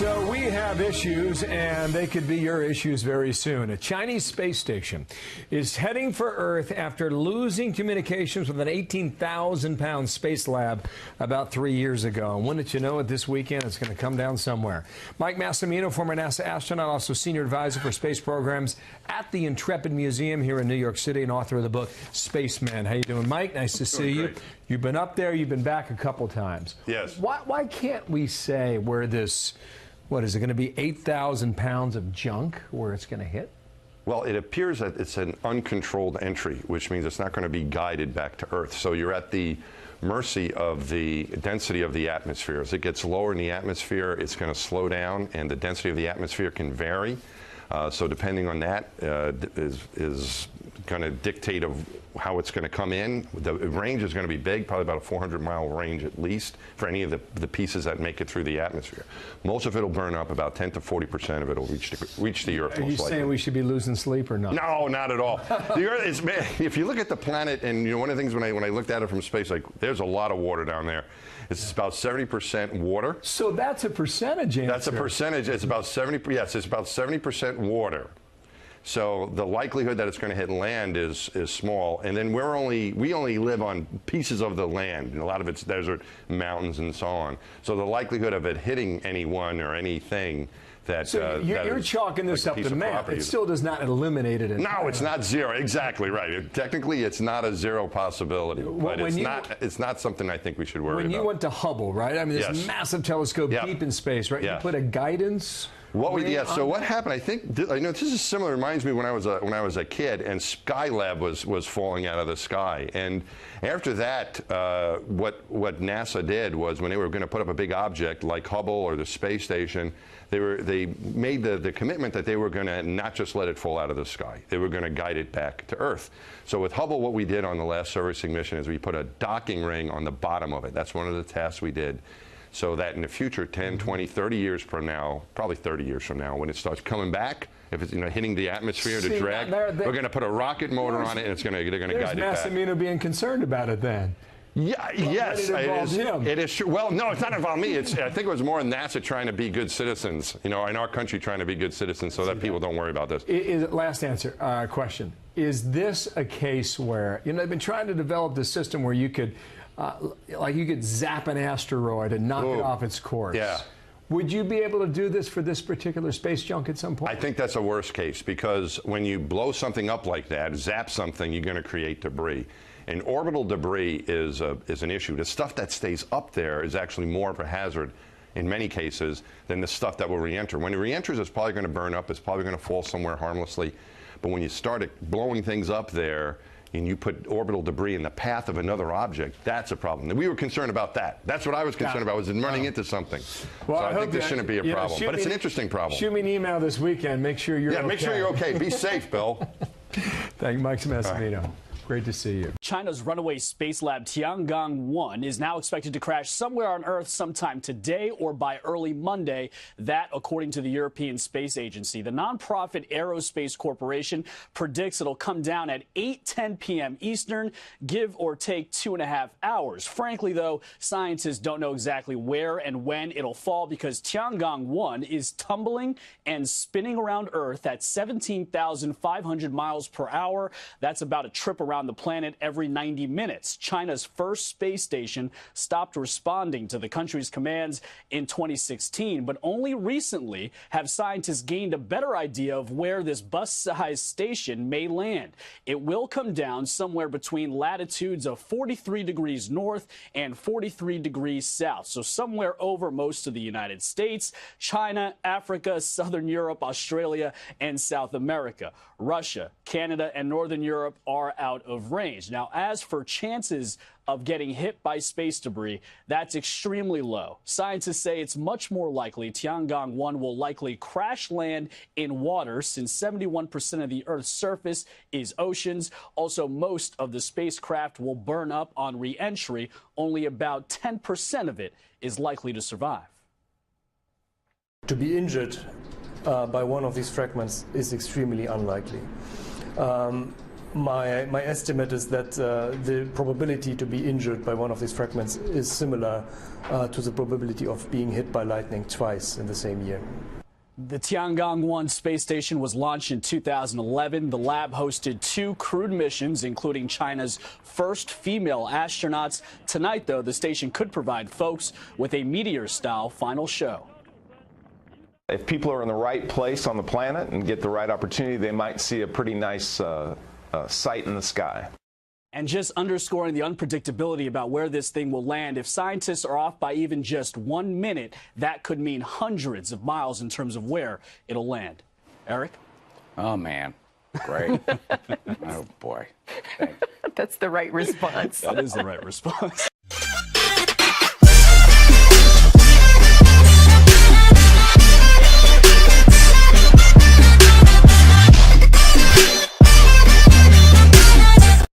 So we have issues, and they could be your issues very soon. A Chinese space station is heading for Earth after losing communications with an 18,000-pound space lab about 3 years ago. And wouldn't you know it, this weekend it's going to come down somewhere. Mike Massimino, former NASA astronaut, also senior advisor for space programs at the Intrepid Museum here in New York City, and author of the book Spaceman. How you doing, Mike? Nice to see you. You've been up there. You've been back a couple times. Yes. Why can't we say where this... What, is it going to be 8,000 pounds of junk where it's going to hit? Well, it appears that it's an uncontrolled entry, which means it's not going to be guided back to Earth. So you're at the mercy of the density of the atmosphere. As it gets lower in the atmosphere, it's going to slow down, and the density of the atmosphere can vary. So depending on that is going to dictate of how it's going to come in. The range is going to be big, probably about a 400-mile range at least for any of the pieces that make it through the atmosphere. Most of it will burn up. About 10 to 40% of it will reach the Earth. Are you saying we should be losing sleep or not? No, not at all. The Earth is, if you look at the planet, and you know, one of the things when I looked at it from space, like there's a lot of water down there. It's about 70% water. So that's a percentage answer. That's a percentage. It's about 70. Yes, it's about 70% water. So the likelihood that it's going to hit land is small. And then we only live on pieces of the land, and a lot of it's desert, mountains, and so on. So the likelihood of it hitting anyone or anything that you're chalking this up to math. It still does not eliminate it. No, it's not zero. Exactly right. Technically, it's not a zero possibility, but it's not something I think we should worry about. When you went to Hubble, right? I mean, this massive telescope deep in space, right? You put a guidance. So what happened? I know this is similar. It reminds me when I was a kid, and Skylab was falling out of the sky. And after that, what NASA did was, when they were going to put up a big object like Hubble or the space station, they made the commitment that they were going to not just let it fall out of the sky. They were going to guide it back to Earth. So with Hubble, what we did on the last servicing mission is we put a docking ring on the bottom of it. That's one of the tasks we did. So that in the future, 10, 20, 30 years from now, probably 30 years from now, when it starts coming back, if it's hitting the atmosphere, the drag, we're going to put a rocket motor on it, and they're going to guide it back. Massimino being concerned about it then. Yeah, yes, it is true. Well, no, it's not involved me. I think it was more NASA trying to be good citizens, in our country trying to be good citizens so that people don't worry about this. Last question. Is this a case where, they've been trying to develop this system where you could, you could zap an asteroid and knock it off its course? Yeah. Would you be able to do this for this particular space junk at some point? I think that's a worst case, because when you blow something up like that, zap something, you're going to create debris. And orbital debris is an issue. The stuff that stays up there is actually more of a hazard in many cases than the stuff that will re-enter. When it re-enters, it's probably going to burn up. It's probably going to fall somewhere harmlessly. But when you start blowing things up there, and you put orbital debris in the path of another object, that's a problem. And we were concerned about that. That's what I was concerned about, was running into something. Well, so I think this shouldn't be a problem. But it's an interesting problem. Shoot me an email this weekend. Make sure you're okay. Yeah, make sure you're okay. Be safe, Bill. Thank you, Mike Massimino. Great to see you. China's runaway space lab Tiangong-1 is now expected to crash somewhere on Earth sometime today or by early Monday. That, according to the European Space Agency. The nonprofit Aerospace Corporation predicts it'll come down at 8:10 p.m. Eastern, give or take 2.5 hours. Frankly, though, scientists don't know exactly where and when it'll fall, because Tiangong-1 is tumbling and spinning around Earth at 17,500 miles per hour. That's about a trip around the planet every 90 minutes. China's first space station stopped responding to the country's commands in 2016, but only recently have scientists gained a better idea of where this bus-sized station may land. It will come down somewhere between latitudes of 43 degrees north and 43 degrees south, so somewhere over most of the United States, China, Africa, Southern Europe, Australia, and South America. Russia, Canada, and Northern Europe are out of range. Now, as for chances of getting hit by space debris, that's extremely low. Scientists say it's much more likely Tiangong-1 will likely crash land in water, since 71% of the Earth's surface is oceans. Also, most of the spacecraft will burn up on re-entry. Only about 10% of it is likely to survive. To be injured by one of these fragments is extremely unlikely. My estimate is that the probability to be injured by one of these fragments is similar to the probability of being hit by lightning twice in the same year. The Tiangong-1 space station was launched in 2011. The lab hosted 2 crewed missions, including China's first female astronauts. Tonight, though, the station could provide folks with a meteor-style final show. If people are in the right place on the planet and get the right opportunity, they might see a pretty nice sight in the sky. And just underscoring the unpredictability about where this thing will land, if scientists are off by even just 1 minute, that could mean hundreds of miles in terms of where it'll land. Eric? Oh, man. Great. Oh, boy. That's the right response. That is the right response.